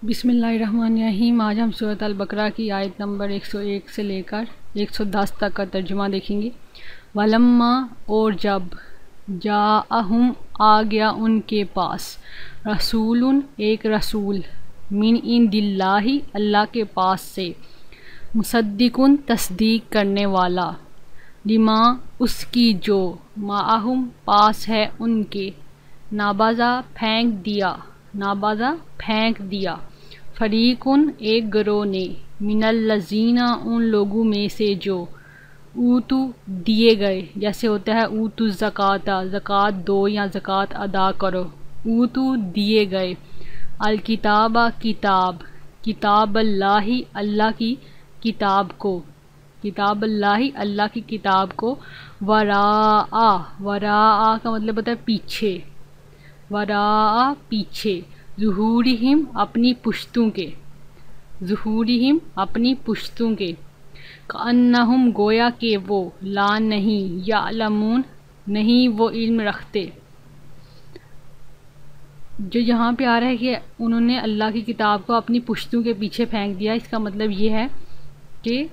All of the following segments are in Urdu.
بسم اللہ الرحمن الرحیم۔ آج ہم سورۃ البقرہ کی آیت نمبر 101 سے لے کر 110 تک کا ترجمہ دیکھیں گے۔ ولما، اور جب، جاءہم، آ گیا ان کے پاس، رسول، ایک رسول، من عند اللہ، اللہ کے پاس سے، مصدق، تصدیق کرنے والا، لما، اس کی جو، معہم، پاس ہے ان کے، نابذا، پھینک دیا، فریقٌ، ایک گروہ نے، من الذین، ان لوگوں میں سے جو، اوتو، دیے گئے، جیسے ہوتا ہے اوتو الزکوٰۃ، زکوٰۃ دو یا زکوٰۃ ادا کرو، اوتو، دیے گئے، الکتاب، کتاب اللہ، اللہ کی کتاب کو، کتاب اللہ، اللہ کی کتاب کو، وراء کا مطلب ہوتا ہے پیچھے، وراء، پیچھے، ظہورہم، اپنی پشتوں کے، ظہورہم، اپنی پشتوں کے، کأنہم، گویا کہ وہ، لا، نہیں، یعلمون، نہیں وہ علم رکھتے۔ جو یہاں پہ آ رہا ہے کہ انہوں نے اللہ کی کتاب کو اپنی پشتوں کے پیچھے پھینک دیا، اس کا مطلب یہ ہے کہ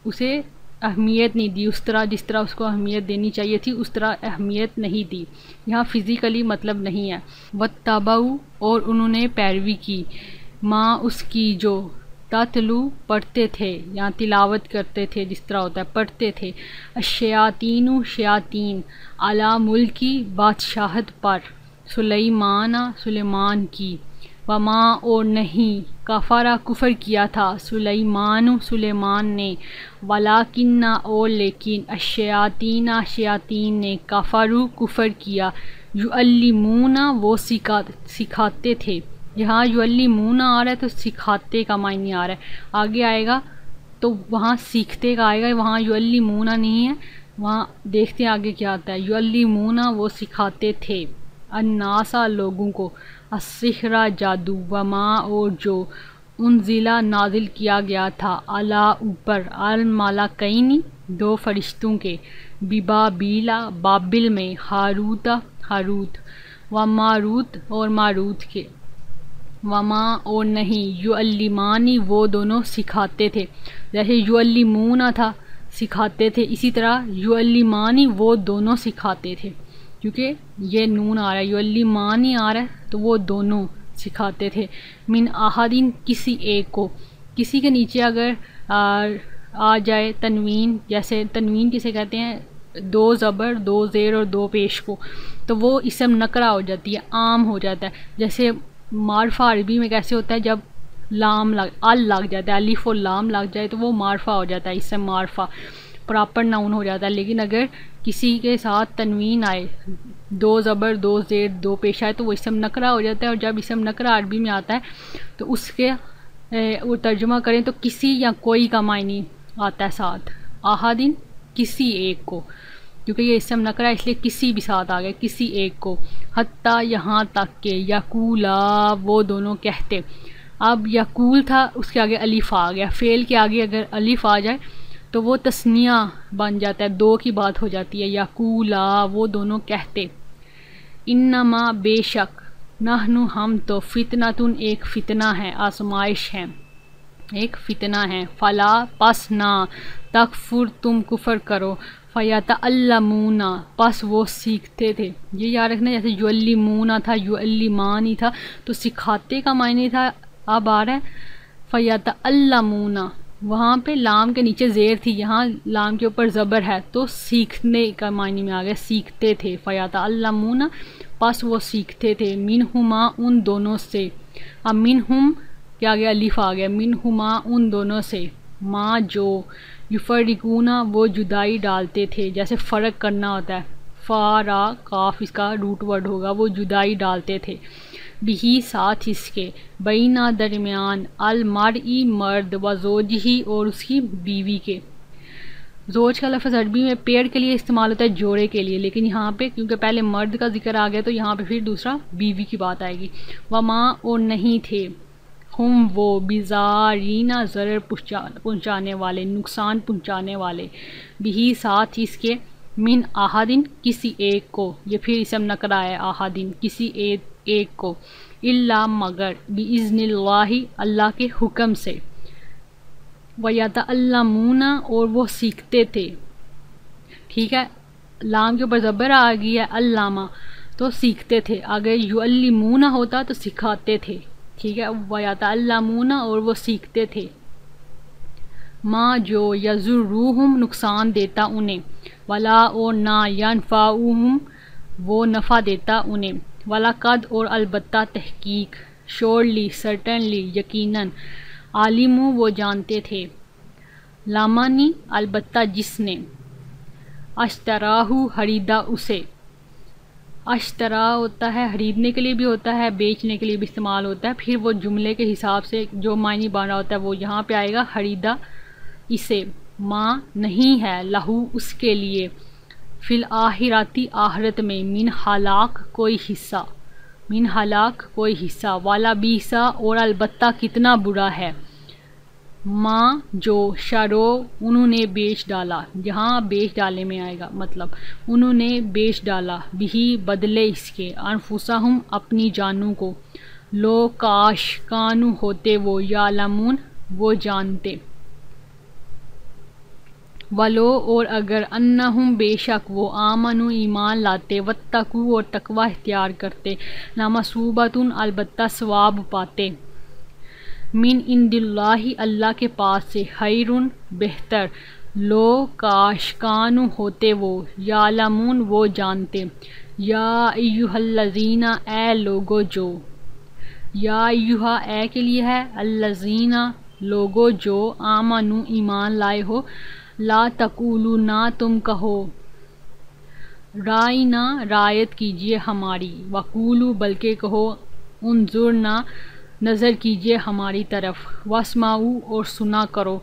اسے اہمیت نہیں دی، اس طرح جس طرح اس کو اہمیت دینی چاہیے تھی اس طرح اہمیت نہیں دی، یہاں فزیکلی مطلب نہیں ہے۔ واتبعوا، اور انہوں نے پیروی کی، ما، اس کی جو، تتلو، پڑھتے تھے یا تلاوت کرتے تھے، جس طرح ہوتا ہے پڑھتے تھے، الشیاطین، شیاطین، علی ملکی، بادشاہت پر، سلیمان کی، وما، اور نہیں، کفرا، کفر کیا تھا، سلیمان نے، ولیکن، اور لیکن، الشیاطین، شیاطین نے، کفروا، کفر کیا، یعلمون، وہ سکھاتے تھے، یہاں یعلمون آ رہا ہے تو سکھاتے کا معنی آ رہا ہے، آگے آئے گا تو وہاں سیکھتے کا آئے گا، وہاں یعلمون نہیں ہے، وہاں دیکھتے ہیں آگے کیا آتا ہے، یعلمون، وہ سکھاتے تھے، الناس، لوگوں کو، السحر، جادو، وما، اور جو، انزلہ، نازل کیا گیا تھا، اعلیٰ، اوپر، الملکین، دو فرشتوں کے، ببابیل، بابل میں، ہاروت، وماروت، اور ماروت کے، وما، اور نہیں، یعلمانی، وہ دونوں سکھاتے تھے، جیسے یعلمون تھا سکھاتے تھے، اسی طرح یعلمانی، وہ دونوں سکھاتے تھے، کیونکہ یہ نون آ رہا ہے، یعلمانی آ رہا ہے تو وہ دونوں سکھاتے تھے، من احدین، کسی ایک کو، کسی کے نیچے اگر آ جائے تنوین، جیسے تنوین کسے کہتے ہیں، دو زبر، دو زیر اور دو پیش کو، تو وہ اسم نکرہ ہو جاتی ہے، عام ہو جاتا ہے، جیسے معرفہ عربی میں کیسے ہوتا ہے جب لگ جاتا ہے، الف اور لام لگ جائے تو وہ معرفہ ہو جاتا ہے، اسم معرفہ، پراپر ناؤن ہو جاتا ہے، لیکن اگر کسی کے ساتھ تنوین آئے، دو زبر، دو زیر، دو پیش آئے تو وہ اسم نکرہ ہو جاتا ہے، اور جب اسم نکرہ عربی میں آتا ہے تو اس کے وہ ترجمہ کریں تو کسی یا کوئی کا معنی آتا ہے ساتھ، احدین، کسی ایک کو، کیونکہ یہ اسم نکرہ ہے اس لیے کسی بھی ساتھ آ گئے، کسی ایک کو، حتیٰ، یہاں تک کہ، یقولا، وہ دونوں کہتے، اب یقول تھا اس کے آگے الف آ گیا، فعل کے آگے اگر الف آ جائے تو وہ تثنیہ بن جاتا ہے، دو کی بات ہو جاتی ہے، یقولا، وہ دونوں کہتے، انما، بے شک، نحن، ہم تو، فتنۃ، ایک فتنہ ہے، آزمائش ہے، ایک فتنہ ہے، فلا، پس نہ، تکفر، تم کفر کرو، فیتعلمون، پس وہ سیکھتے تھے، یہ یاد رکھنا، جیسے یعلمون تھا، یعلمانی تھا تو سکھاتے کا معنی تھا، اب آ رہا ہے فیتعلمون، وہاں پہ لام کے نیچے زیر تھی، یہاں لام کے اوپر زبر ہے تو سیکھنے کا معنی میں آ گیا، سیکھتے تھے، فیتعلمون، پس وہ سیکھتے تھے، منہما، ان دونوں سے، اب منہم کے آگے الف آ گیا، منہما، ان دونوں سے، ما، جو، یفرقون، وہ جدائی ڈالتے تھے، جیسے فرق کرنا ہوتا ہے، فا، را، قاف اس کا روٹ ورڈ ہوگا، وہ جدائی ڈالتے تھے، بھی، ساتھ اس کے، بینا، درمیان، المرئی، مرد، و زوجہی، اور اس کی بیوی کے، زوج کا لفظ عربی میں پیڑ کے لیے استعمال ہوتا ہے، جوڑے کے لیے، لیکن یہاں پہ کیونکہ پہلے مرد کا ذکر آ گیا تو یہاں پہ پھر دوسرا بیوی کی بات آئے گی، وما، اور نہیں تھے، ہم، وہ، بزارین، ضرر پہنچانے والے، نقصان پہنچانے والے، بھی، ساتھ اس کے، من احدین، کسی ایک کو، یہ پھر اسم نکرہ ہے، احدین، کسی ایک کو، الا مگر باذن اللہ اللہ کے حکم سے، ویتعلمون اور وہ سیکھتے تھے. ٹھیک ہے، لام کے اوپر زبر آ گئی ہے، علامہ تو سیکھتے تھے، اگر یعلمون ہوتا تو سکھاتے تھے. ٹھیک ہے، ویتعلمون اور وہ سیکھتے تھے، ما جو یضرہم نقصان دیتا انہیں، ولا اور نہ ینفعہم وہ نفع دیتا انہیں، وَلَقَدْ اور البتہ تحقیق، surely certainly یقیناً، عالمو وہ جانتے تھے، لامانی البتہ جس نے، اشتراہو خریدا اسے. اشترا ہوتا ہے خریدنے کے لیے بھی ہوتا ہے، بیچنے کے لیے بھی استعمال ہوتا ہے، پھر وہ جملے کے حساب سے جو معنی بن رہا ہوتا ہے وہ یہاں پہ آئے گا، خریدا اسے، ماں نہیں ہے لہو اس کے لیے، فی الآخراتی آخرت میں، من خلاق کوئی حصہ، من خلاق کوئی حصہ، والا بیسا اور البتہ کتنا برا ہے، ماں جو شرو انہوں نے بیچ ڈالا، یہاں بیچ ڈالے میں آئے گا، مطلب انہوں نے بیچ ڈالا، بھی بدلے اس کے، انفسہم اپنی جانوں کو، لو کاش کانو ہوتے وہ، یعلمون وہ جانتے، ولو اور اگر انہم بے شک وہ، آمنو ایمان لاتے، واتقوا اور تقوی اختیار کرتے، لمثوبۃ البتہ ثواب پاتے، من عند اللہ اللہ کے پاس سے، خیرٌ بہتر، لو کاش کانو ہوتے وہ، یعلمون وہ جانتے. یا ایہا الذین اے لوگو جو، یا ایہا اے کے لیے ہے، الذین لوگو جو، آمنو ایمان لائے ہو، لا تقولوا نہ تم کہو، رائنا رعایت کیجئے ہماری، وقولوا بلکہ کہو، انظرنا نظر کیجئے ہماری طرف، واسمعوا اور سنا کرو،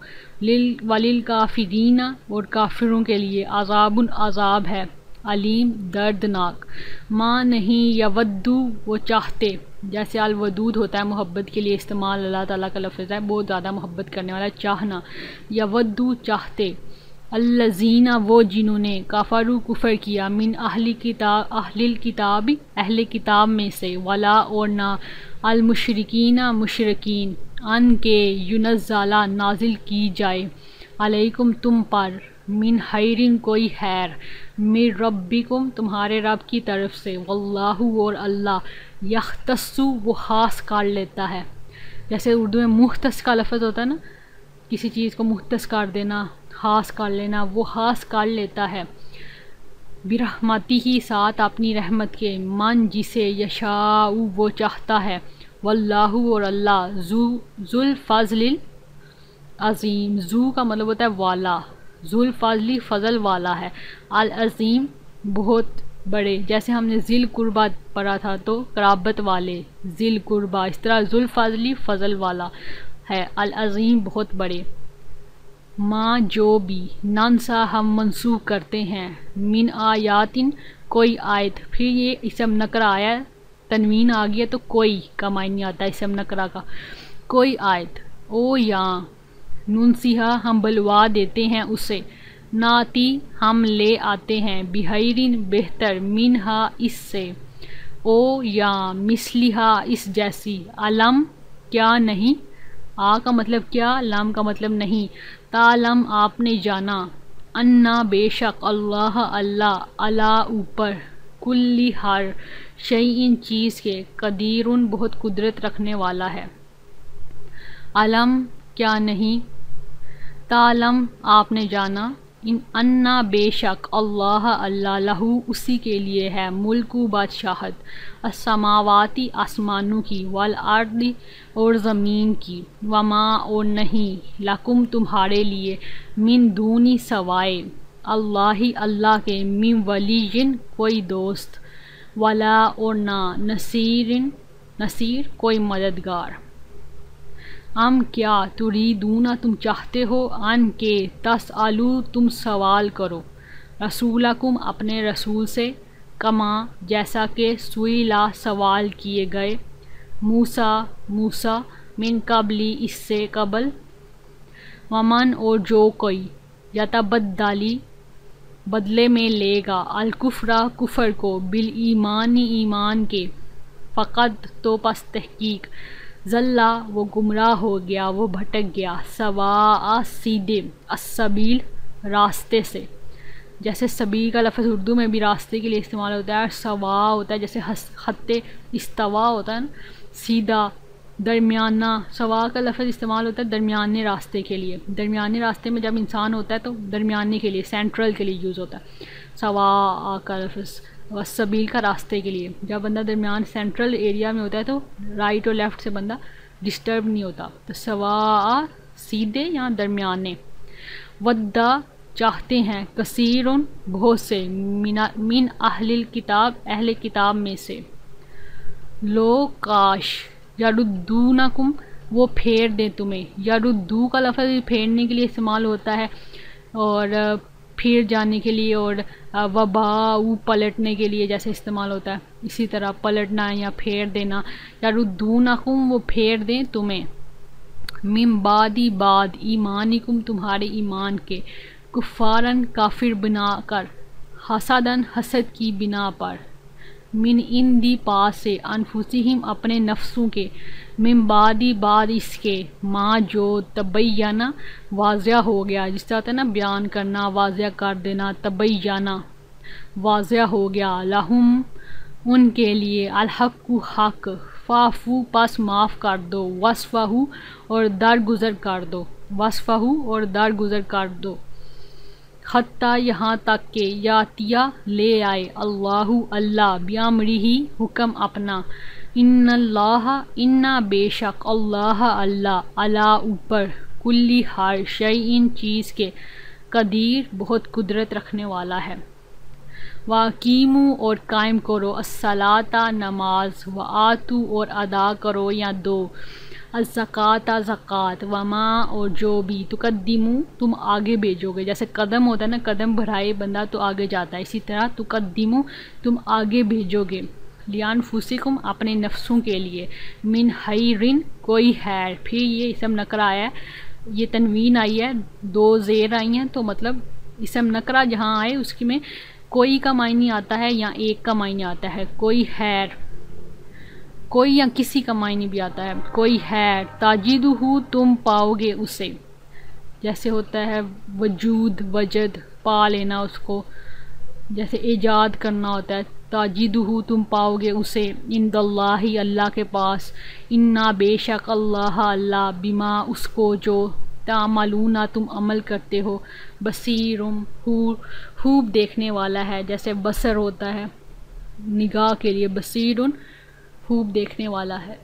وللکافرین اور کافروں کے لیے، عذاب عذاب ہے، علیم دردناک. ماں نہیں یودو وہ چاہتے، جیسے الودود ہوتا ہے محبت کے لیے استعمال، اللہ تعالیٰ کا لفظ ہے بہت زیادہ محبت کرنے والا، چاہنا، یودو چاہتے، الذین وہ جنہوں نے، کفروا کفر کیا، من اہل الکتاب اہل کتاب میں سے، ولا اور نہ، المشرکین مشرکین، ان کے ینزلا نازل کی جائے، علیکم تم پر، من خیرن کوئی خیر، من ربکم تمہارے رب کی طرف سے، واللہ اور اللہ، یختص وہ خاص کر لیتا ہے. جیسے اردو میں مختص کا لفظ ہوتا ہے نا، کسی چیز کو مختص کر دینا، خاص کر لینا، وہ خاص کر لیتا ہے، برحمتی ہی ساتھ اپنی رحمت کے، من جسے، یشاء وہ چاہتا ہے، واللہ اور اللہ، ذو الفضل العظیم، ذو کا مطلب ہوتا ہے والا، ذو الفضل فضل والا ہے، العظیم بہت بڑے، جیسے ہم نے ذی القربہ پڑھا تھا تو قرابت والے، ذی القربہ، اس طرح ذو الفضل فضل والا ہے، العظیم بہت بڑے. ماں جو بھی، ننسا ہم منسوخ کرتے ہیں، من آیاتن کوئی آیت، پھر یہ اسم نکرہ آیا ہے، تنوین آ گیا تو کوئی کا معنی آتا ہے اسم نکرہ کا، کوئی آیت، او یا ننسیہا ہم بلوا دیتے ہیں اسے، ناتی ہم لے آتے ہیں، بخیرن بہتر، منہا اس سے، او یا مثلہا اس جیسی، علم کیا نہیں، آ کا مطلب کیا، لام کا مطلب نہیں، تعلم آپ نے جانا، انا بے شک، اللہ اللہ، علا اوپر، کلی ہر، شیئن چیز کے، قدیرن بہت قدرت رکھنے والا ہے. علم کیا نہیں، تعلم آپ نے جانا، انا بے شک، اللہ اللہ، لہو اسی کے لیے ہے، ملک بادشاہت، السماواتی آسمانوں کی، والارض اور زمین کی، وما اور نہیں، لکم تمہارے لیے، من دونی سوائے، اللہ اللہ کے، من ولی کوئی دوست، ولا اور نہ، نصیر کوئی مددگار. ام کیا، تریدون تم چاہتے ہو، ان کے، تسالو تم سوال کرو، رسولکم اپنے رسول سے، کما جیسا کہ، سئیلا سوال کیے گئے، موسیٰ من قبلی اس سے قبل، ومن اور جو کوئی، یتبدلی بدلے میں لے گا، الکفرہ کفر کو، بالایمان ایمان کے، فقط تو پس تحقیق، ذلہ وہ گمراہ ہو گیا، وہ بھٹک گیا، سواء سیدھے، السبیل راستے سے. جیسے سبیل کا لفظ اردو میں بھی راستے کے لیے استعمال ہوتا ہے، اور سواء ہوتا ہے جیسے خط استوا ہوتا ہے نا، سیدھا، درمیانہ. سواء کا لفظ استعمال ہوتا ہے درمیانے راستے کے لیے. درمیانے راستے میں جب انسان ہوتا ہے تو درمیانے کے لیے، سینٹرل کے لیے یوز ہوتا ہے سواء کا لفظ. والسبیل کا راستے کے لیے، جب بندہ درمیان سینٹرل ایریا میں ہوتا ہے تو رائٹ اور لیفٹ سے بندہ ڈسٹرب نہیں ہوتا. تو سواء سیدھے یا درمیانے. ودا چاہتے ہیں، کثیرن بہت سے، من اہل الکتاب اہل کتاب میں سے، لو کاش، یردونکم وہ پھیر دیں تمہیں. یردو کا لفظ پھیرنے کے لیے استعمال ہوتا ہے، اور پھر جانے کے لیے، اور وباؤ پلٹنے کے لیے جیسے استعمال ہوتا ہے، اسی طرح پلٹنا یا پھیر دینا. یردونکم وہ پھیر دیں تمہیں، من بعد بعد ایمانکم تمہارے ایمان کے، کفارن کافر بنا کر، حسدن حسد کی بنا پر، من اندی پاس سے، انفسہم اپنے نفسوں کے، من بعد بعد اس کے، ما جو تبینہ واضح ہو گیا. جس طرح ہوتا ہے نا بیان کرنا، واضح کر دینا، تبینہ واضح ہو گیا. لہم ان کے لیے، الحق حق، فاعفو پس معاف کر دو، وصفحو اور درگزر کر دو، وصفحو اور درگزر کر دو. حتیٰ یہاں تک کہ یاتیہ لے آئے، اللہ اللہ، بیامرہ حکم اپنا، ان اللہ انا بے شک، اللہ اللہ، علی اوپر، کلی ہر شیء چیز کے، قدیر بہت قدرت رکھنے والا ہے. وَأَقِیمُوا اور قائم کرو، الصَّلَاةَ نماز، وَآتُوا اور ادا کرو یا دو، الزکوٰۃ زکوٰۃ، وما اور جو بھی، تقدموا تم آگے بھیجو گے. جیسے قدم ہوتا ہے نا، قدم بڑھائے بندہ تو آگے جاتا ہے، اسی طرح تقدموا تم آگے بھیجو گے، لِأَنفُسِکُم اپنے نفسوں کے لیے، من خیرن کوئی خیر. پھر یہ اسم نکرہ آیا ہے، یہ تنوین آئی ہے، دو زیر آئی ہیں، تو مطلب اسم نکرہ جہاں آئے اس کی میں کوئی کا معنی آتا ہے یا ایک کا معنی آتا ہے. کوئی خیر، کوئی یا کسی کا معنی بھی آتا ہے. کوئی خیر، تاجدہ تم پاؤ گے اسے، جیسے ہوتا ہے وجود، وجد، پا لینا اس کو، جیسے ایجاد کرنا ہوتا ہے. تاجدہ تم پاؤ گے اسے، عند اللہ اللہ کے پاس، انا بے شک، اللہ اللہ، بما اس کو جو، تعملون تم عمل کرتے ہو، بصیرم خوب دیکھنے والا ہے. جیسے بصر ہوتا ہے نگاہ کے لیے، بصیرن خوب دیکھنے والا ہے.